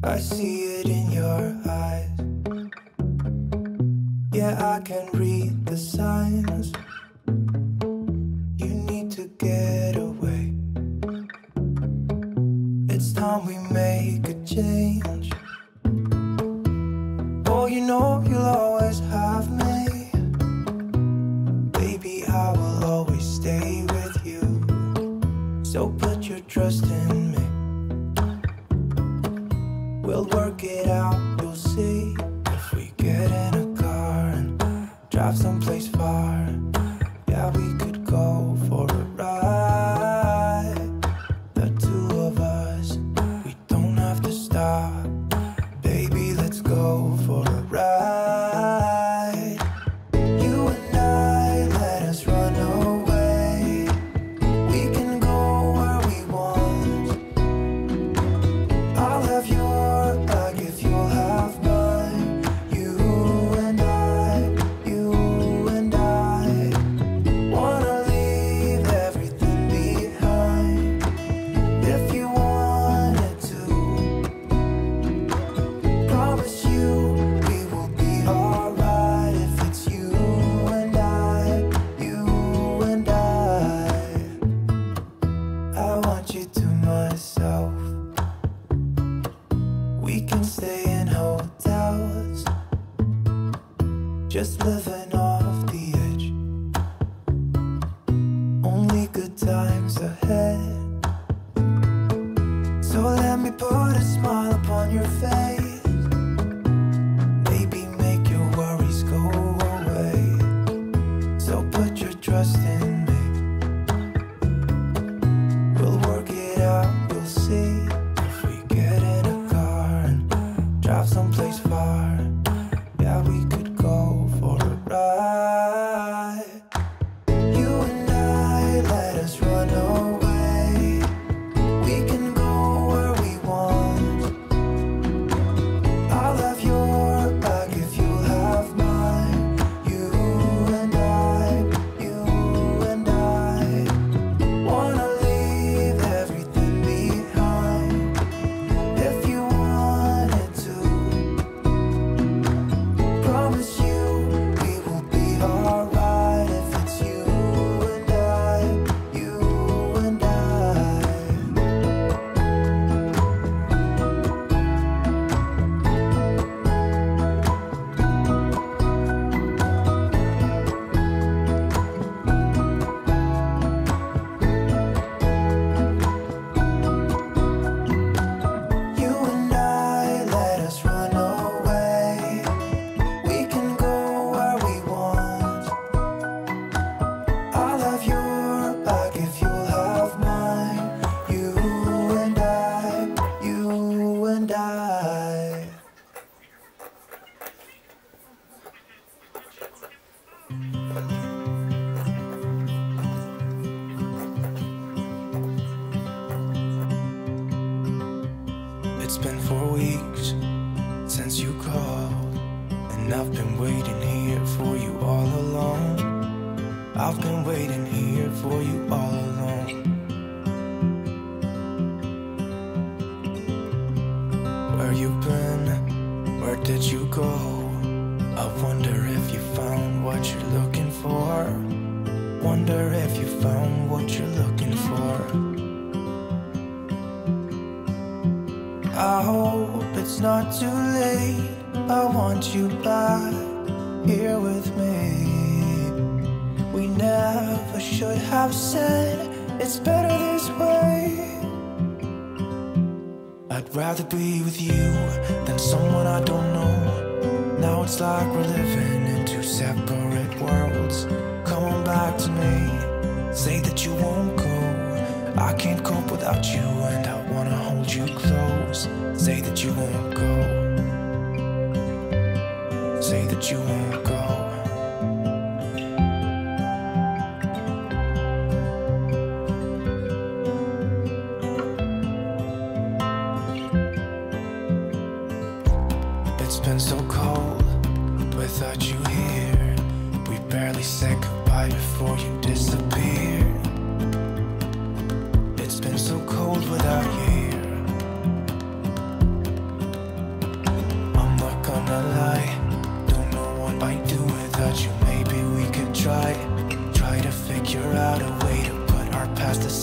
I see it in your eyes. Yeah, I can read the signs. You need to get away. It's time we make a change. Oh, you know you'll always have me. Baby, I will always stay with you. So put your trust in me. We'll work it out, you'll see. If we get in a car and drive someplace far, yeah, we could go for a ride. The two of us, we don't have to stop. Baby, let's go for a ride. You and I, let us run away. We can go where we want. I'll have your back if you'll have mine. You and I, you and I wanna leave everything behind. If you wanted to, promise you we will be alright. If it's you and I, you and I want you to myself. We can stay in hotels, just living off the edge. Only good times ahead. So let me put a smile upon your face. Maybe make your worries go away. So put your trust in me. We'll work it out, you'll see. If we get in a car and drive someplace far, yeah, we could go for a ride. You and I, let us run away. We can go where we want. I'll have your back if you'll have mine. You and I, you and I wanna leave everything behind. If you wanted to, promise you we will be alright. If it's you and I, you and I. You and I, let us run away. We can go where we want. I'll have your back if you'll have mine. You and I, you and I. It's been 4 weeks since you called, and I've been waiting here for you all along. I've been waiting here for you all along. Where you been? Where did you go? I wonder if you found what you're looking for. Wonder if you found what you're looking for. I hope it's not too late. I want you back here with me. We never should have said it's better this way. I'd rather be with you than someone I don't know. Now it's like we're living in two separate worlds. Come on back to me, say that you won't go. I can't cope without you and I wanna hold you close. Say that you won't go. Say that you won't go. It's been so cold without you here. We barely said goodbye before you disappeared. It's been so cold without you here.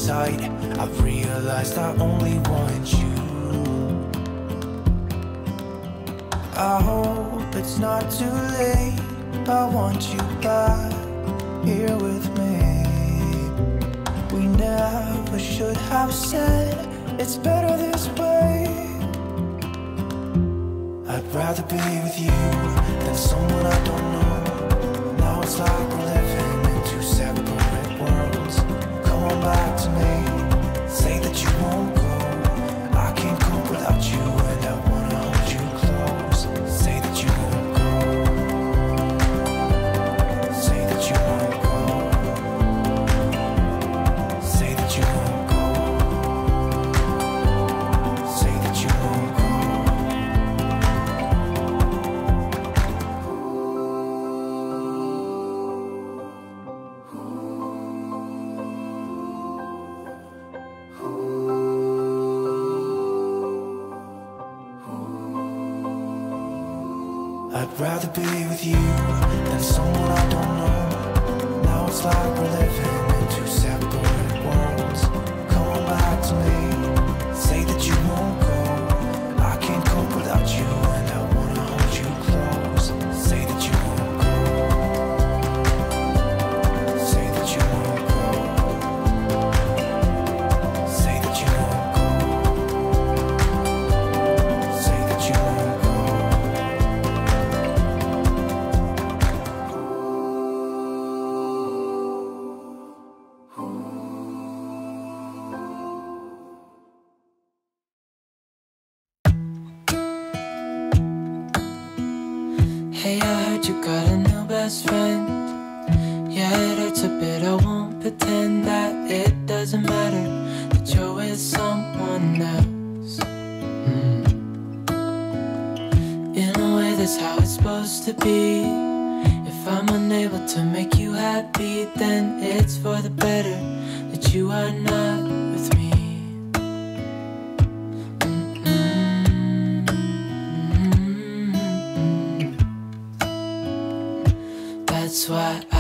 sight, I've realized I only want you. I hope it's not too late, I want you back here with me. We never should have said it's better this way. I'd rather be with you than someone I don't know. Now it's like we're living in two separate worlds. Come on back to me, say that you won't go. I can't cope without you and I wanna hold you close. Say that you won't go. Say that you won't go. Say that you won't go. Say that you won't go. I'd rather be with you than someone I don't know. Now it's like we're living in two separate worlds. Come on back to me, say that you won't go. I can't cope without you and I wanna hold you close. Say that you won't go. Say that you won't go. Say that you won't go. Say that you won't go. Hey, I heard you got a new best friend. Yeah, it hurts a bit, I won't pretend that it doesn't matter that you're with someone else. In a way, that's how it's supposed to be. If I'm unable to make you happy, then it's for the better that you are not with me. That's why I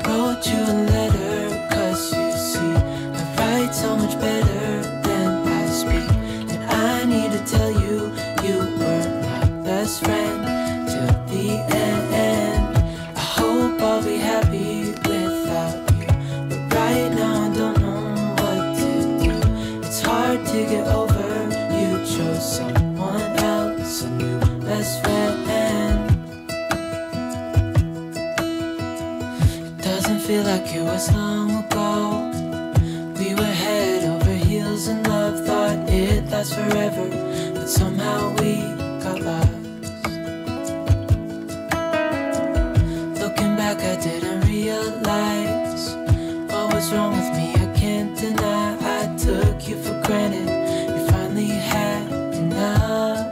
wrote you a letter, 'cause you see, I write so much better than I speak. And I need to tell you, you were my best friend till the end. I hope I'll be happy without you, but right now I don't know what to do. It's hard to get over, you chose someone else, a new best friend. Doesn't feel like it was long ago. We were head over heels in love, thought it'd last forever, but somehow we got lost. Looking back, I didn't realize what was wrong with me. I can't deny I took you for granted. You finally had enough.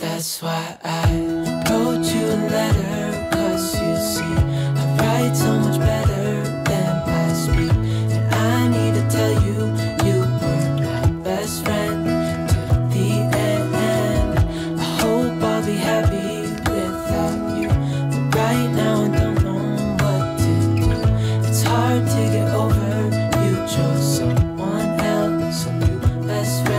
That's why I wrote you a letter, 'cause you see, I write so much better than I speak. And I need to tell you, you were my best friend till the end. I hope I'll be happy without you, but right now I don't know what to do. It's hard to get over, you chose someone else, a new best friend.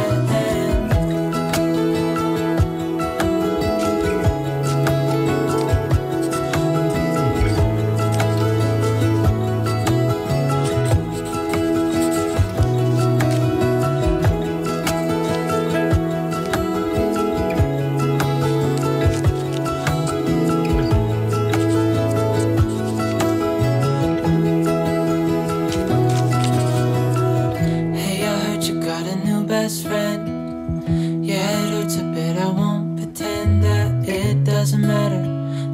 Best friend. Yeah, it hurts a bit, I won't pretend that it doesn't matter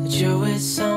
that you're with someone